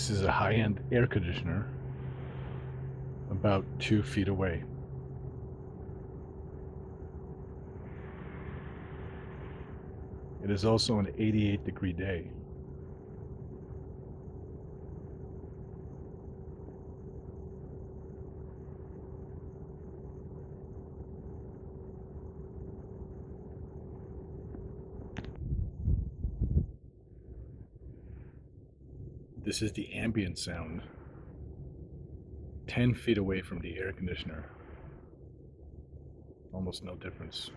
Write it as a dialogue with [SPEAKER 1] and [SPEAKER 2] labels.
[SPEAKER 1] This is a high-end air conditioner about 2 feet away. It is also an 88-degree day. This is the ambient sound 10 feet away from the air conditioner. Almost no difference.